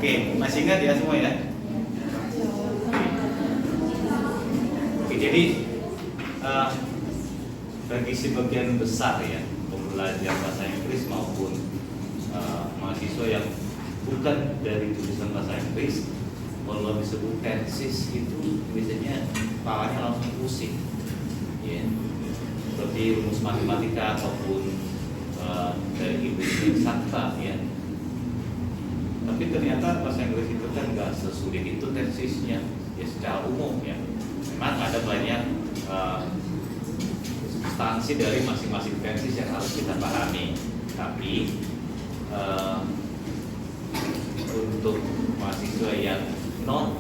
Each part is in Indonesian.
Oke, masih ingat ya semua ya? Oke, jadi bagi sebagian besar ya pembelajar bahasa Inggris maupun mahasiswa yang bukan dari jurusan bahasa Inggris, kalau disebut tenses itu biasanya kepalanya langsung pusing, ya. Seperti rumus matematika ataupun dari ilmu sakta, ya. Tapi ternyata bahasa Inggris itu kan nggak sesulit itu tensesnya, ya secara umum ya. Memang ada banyak substansi dari masing-masing tenses yang harus kita pahami. Tapi untuk mahasiswa yang non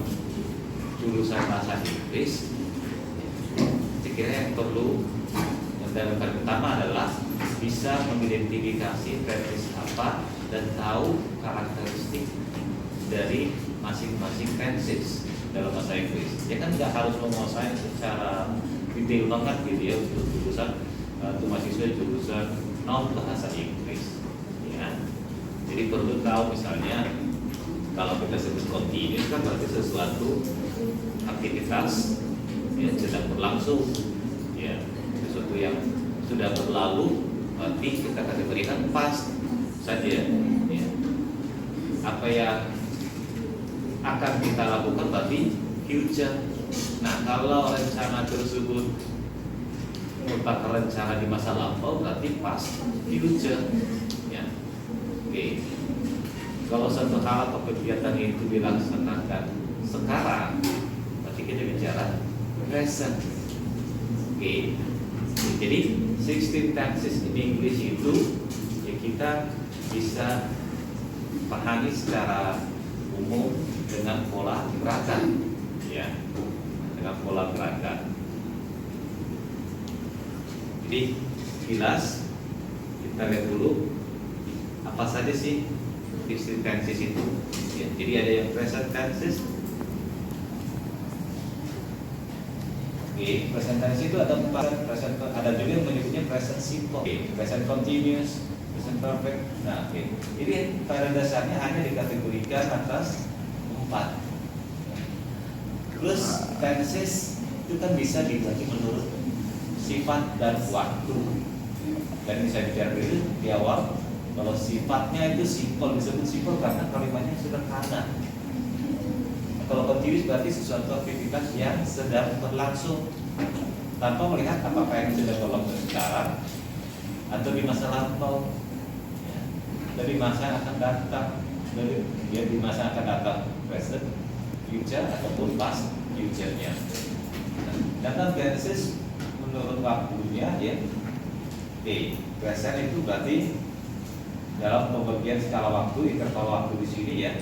jurusan bahasa Inggris, saya kira yang perlu yang pertama adalah bisa mengidentifikasi tenses apa dan tahu karakteristik dari masing-masing tenses dalam bahasa Inggris. Ya kan nggak harus menguasai secara detail banget gitu ya untuk jurusan untuk mahasiswa jurusan non bahasa Inggris. Ya. Jadi perlu tahu misalnya kalau kita sebut continuous kan berarti sesuatu aktivitas yang sedang berlangsung, ya sesuatu yang sudah berlalu berarti kita kategorikan past saja, ya. Apa yang akan kita lakukan berarti future. Nah kalau rencana tersebut merupakan rencana di masa lampau berarti past future, ya. Oke. Kalau satu hal atau kegiatan itu dilaksanakan sekarang, berarti kita bicara present. Oke. Jadi 16 tenses in English itu ya kita bisa pahami secara umum dengan pola gerakan, ya, dengan pola gerakan. Jadi jelas kita lihat dulu apa saja sih 16 tenses itu, ya. Jadi ada yang present tenses. Oke, present tense itu ada present, ada juga yang menyebutnya present simple, present continuous, present perfect. Nah, jadi pada dasarnya hanya dikategorikan atas 4. Terus tenses itu kan bisa dibagi menurut sifat dan waktu. Dan ini saya bicara dulu di awal. Kalau sifatnya itu simple, disebut simple karena kalimatnya sederhana. Kalau continuous berarti sesuatu aktivitas yang sedang berlangsung tanpa melihat apakah yang sedang berlangsung sekarang atau di masa lampau, ya, dari masa yang akan datang, di masa yang akan datang present, future ataupun past future-nya. Datang tenses menurut waktunya, ya. Present itu berarti dalam pembagian skala waktu, interval waktu di sini, ya.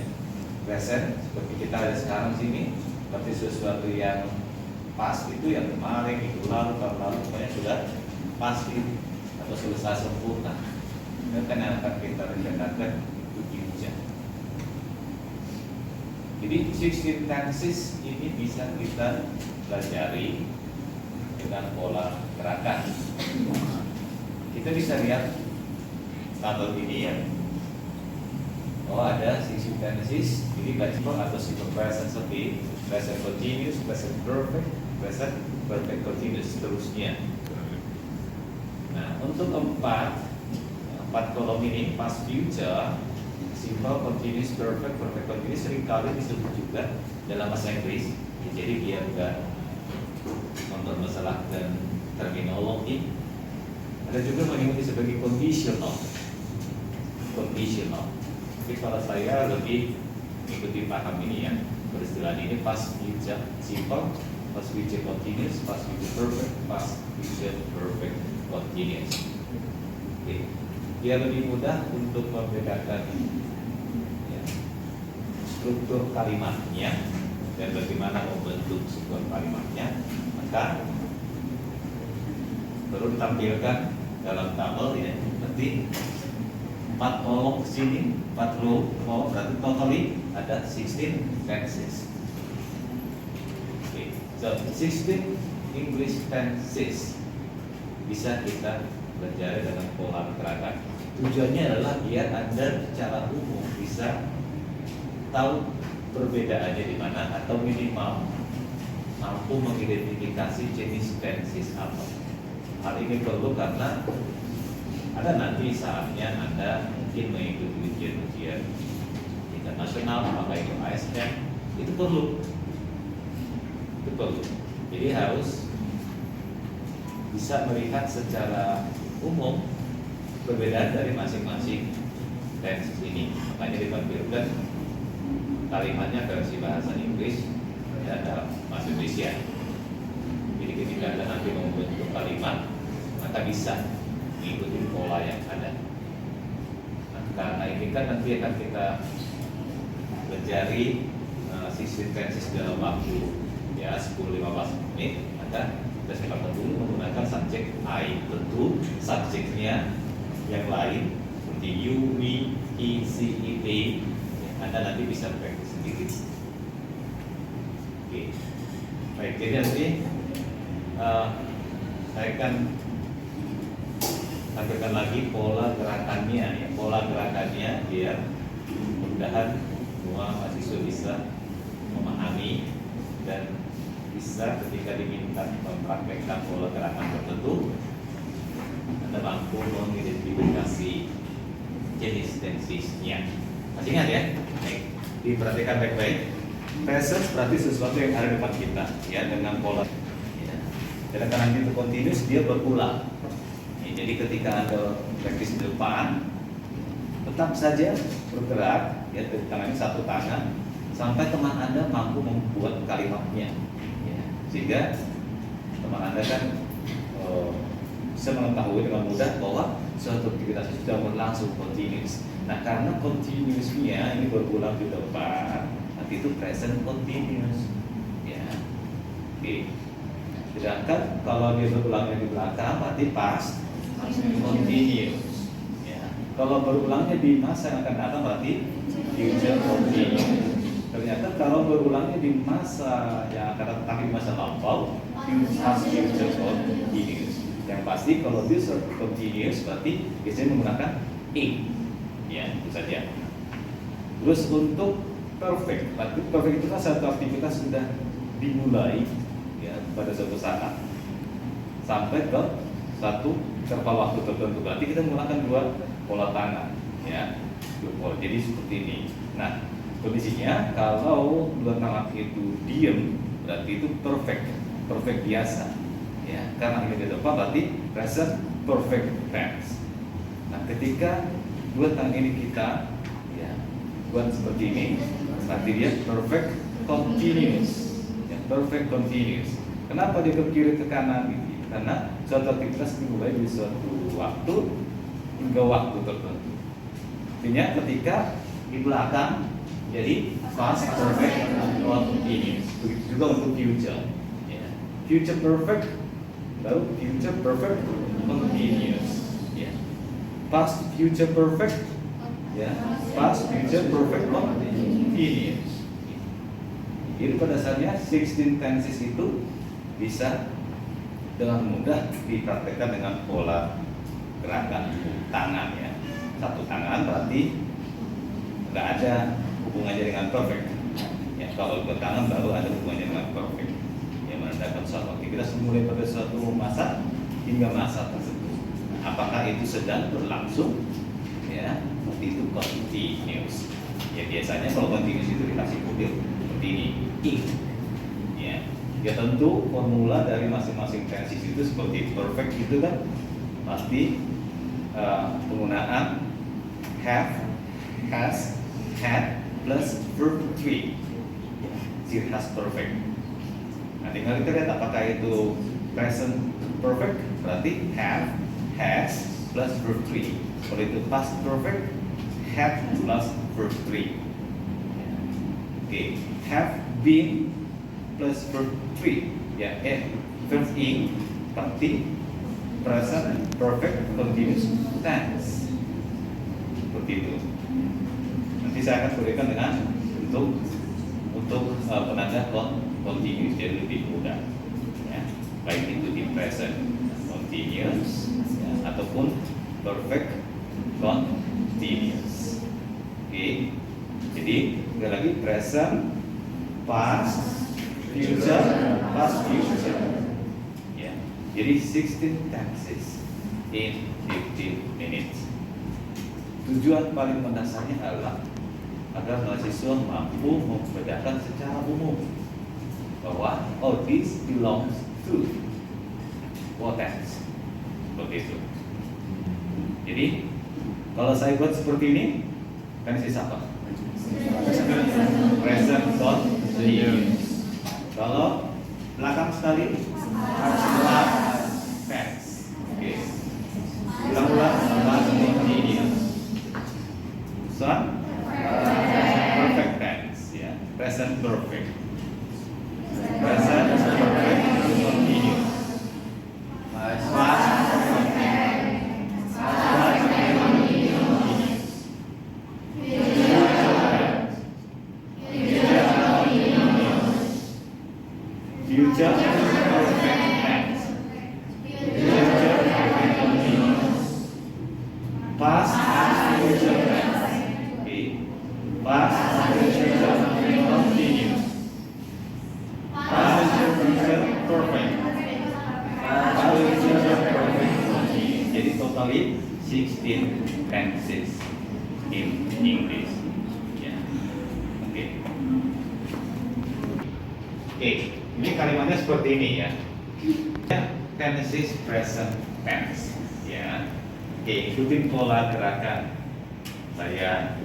Present seperti kita ada sekarang sini berarti sesuatu yang pasti itu yang kemarin, minggu lalu, tahun lalu pokoknya sudah pasti atau selesai sempurna. Dan kan yang akan kita rencanakan itu future. Jadi 16 tenses ini bisa kita pelajari dengan pola gerakan. Kita bisa lihat tabel ini, ya. Oh, ada 16 tenses. Jadi simple atau simple present simple, present continuous, present perfect, present perfect continuous, seterusnya. Nah, untuk 4 kolom ini past future, simple continuous, perfect, perfect continuous seringkali disebut juga dalam bahasa Inggris. Jadi dia juga mempermasalahkan terminologi. Ada juga menyebut sebagai conditional. Conditional. Tapi kalau saya lebih ikuti paham ini, ya, peristilah ini past future simple, past future continuous, past future perfect, past future perfect continuous. Oke. Biar lebih mudah untuk membedakan, ya, struktur kalimatnya dan bagaimana membentuk sebuah kalimatnya, maka perlu ditampilkan dalam tabel, ya. Nanti 4 kolom sini, 4 kolom berarti totally ada 16 tenses. Okay. So 16 English tenses bisa kita pelajari dengan pola gerakan. Tujuannya adalah biar Anda secara umum bisa tahu perbedaannya di mana atau minimal mampu mengidentifikasi jenis tenses apa. Hal ini perlu karena ada nanti saatnya Anda mungkin mengikuti ujian-ujian internasional, apakah itu ASN, itu perlu. Jadi harus bisa melihat secara umum perbedaan dari masing-masing tenses ini. Makanya ditampilkan kalimatnya versi bahasa Inggris ya, dalam bahasa Indonesia. Jadi ketika Anda nanti membentuk kalimat, maka bisa mengikuti pola yang ada. Nah, karena ini kan nanti akan kita pelajari sistem tenses dalam waktu ya 10-15 menit, maka kita sepakat dulu menggunakan subjek I. Tentu subjeknya yang lain seperti you, we, he, she, it, they, Anda nanti bisa praktis sendiri. Oke. Baik, jadi nanti saya akan tampilkan lagi pola gerakannya ya, pola gerakannya biar mudah-mudahan semua mahasiswa bisa memahami dan bisa ketika diminta mempraktekkan pola gerakan tertentu Anda mampu mengidentifikasi jenis tensesnya. Masih ingat ya? Baik, diperhatikan baik-baik. Present berarti sesuatu yang ada di depan kita ya, dengan pola ya. Dan karena itu continuous, dia berulang ya, jadi ketika Anda praktis di depan tetap saja bergerak ya, tangannya satu tangan sampai teman Anda mampu membuat kalimatnya ya. Sehingga teman Anda kan bisa mengetahui dengan mudah bahwa suatu aktivitas itu sudah berlangsung continuous. Nah, karena continuousnya ini berulang di depan, nanti itu present continuous ya. Oke. Sedangkan kalau dia berulangnya di belakang berarti past continuous ya. Kalau berulangnya di masa yang akan datang berarti future continuous. Ternyata kalau berulangnya di masa yang akan datang tapi di masa lampau, future continuous. Yang pasti kalau bisa continuous berarti biasanya menggunakan ing ya, itu saja. Terus untuk perfect, berarti perfect itu kan satu aktivitas sudah dimulai ya pada suatu saat sampai ke satu interval waktu tertentu, berarti kita menggunakan dua pola tangan ya. Jadi seperti ini. Nah, kondisinya kalau dua tangan itu diem berarti itu perfect biasa ya, karena ini di depan berarti present perfect tense. Nah, ketika dua tangan ini kita ya buat seperti ini berarti dia perfect continuous ya, perfect continuous. Kenapa dia ke kiri ke kanan gitu? Karena suatu aktivitas dimulai di suatu waktu hingga waktu tertentu. Artinya ketika di belakang jadi past perfect continuous. Begitu juga untuk future ya. Future perfect lalu future perfect continuous ya. Past future perfect ya, past future perfect continuous. Jadi pada dasarnya 16 tenses itu bisa dengan mudah dipraktekkan dengan pola gerakan tangan ya. Satu tangan berarti nggak ada hubungannya dengan perfect ya. Kalau dua tangan baru ada hubungannya dengan perfect yang menandakan suatu aktivitas mulai pada suatu masa hingga masa tersebut. Apakah itu sedang berlangsung ya, itu continuous ya. Biasanya kalau continuous itu dikasih kode seperti ini ing ya. Ya tentu formula dari masing-masing tenses itu seperti perfect itu kan pasti penggunaan have, has, had plus verb 3 ciri khas perfect. Nah, tinggal kita lihat apakah itu present perfect berarti have, has plus verb 3. Kalau itu past perfect had plus verb 3. Oke, have been plus verb 3 ya, verb ing berarti present perfect continuous tense seperti itu. Nanti saya akan berikan dengan untuk penanda continuous jadi lebih mudah ya, baik itu di present continuous ya, ataupun perfect continuous. Oke. Jadi sekali lagi present, past, future, past future. Ya. Jadi 16 tenses in 15 minutes. Tujuan paling mendasarnya adalah agar mahasiswa mampu membedakan secara umum bahwa oh this belongs to what tense. Seperti itu. Jadi kalau saya buat seperti ini, tenses apa? Present continuous. Kalau belakang sekali, past tense. Oke. Ulang-ulang past continuous. Perfect tense, ya. Present perfect. Present perfect continuous. Past future perfect tense. Future perfect continuous. Past future tense. Okay. Past future continuous. Past future perfect. Past future perfect continuous. Jadi totally 16 tenses in English. Ya. Oke. Oke. Ini kalimatnya seperti ini ya. Tenses present tense. Ya. Oke, ikutin pola gerakan saya.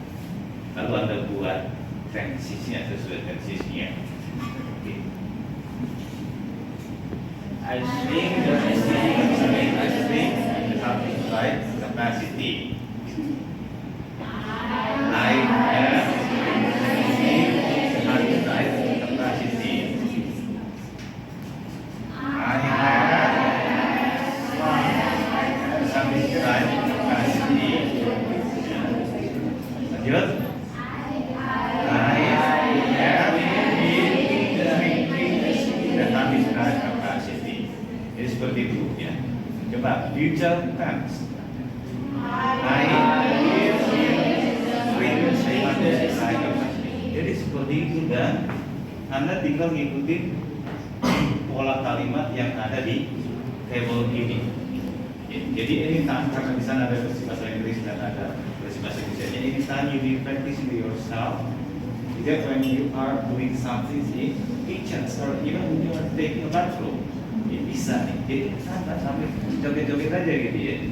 Lalu Anda buat tensesnya sesuai tensesnya. Oke. I think right capacity. I have right capacity. I have satisfied capacity. Lanjut. I have been drinking the satisfied capacity. Jadi seperti itu ya. Coba future tense. I will bring the satisfied capacity. Jadi seperti itu dan Anda tinggal ngikutin pola kalimat yang ada di table ini. Jadi anytime karena di sana ada versi bahasa Inggris dan ada versi bahasa Indonesia. Jadi anytime you be practicing yourself, that when you are doing something in kitchens or even when you are taking a bathroom, ya bisa nih. Jadi santai sampai joget-joget aja gitu ya.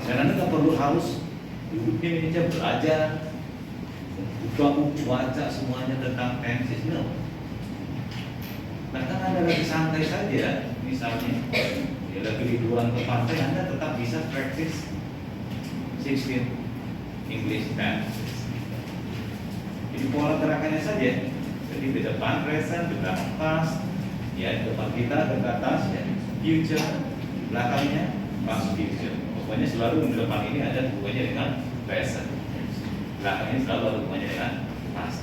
Dan Anda nggak perlu harus duduk di meja belajar, baca semuanya tentang tenses, no. Bahkan Anda lagi santai saja, misalnya ya lagi liburan ke pantai, Anda tetap bisa practice 16 English tenses. Jadi pola gerakannya saja. Jadi di depan present, di belakang past, ya di depan kita ke atas ya future, belakangnya past future. Pokoknya selalu di depan ini ada hubungannya dengan present, belakangnya selalu ada hubungannya dengan past.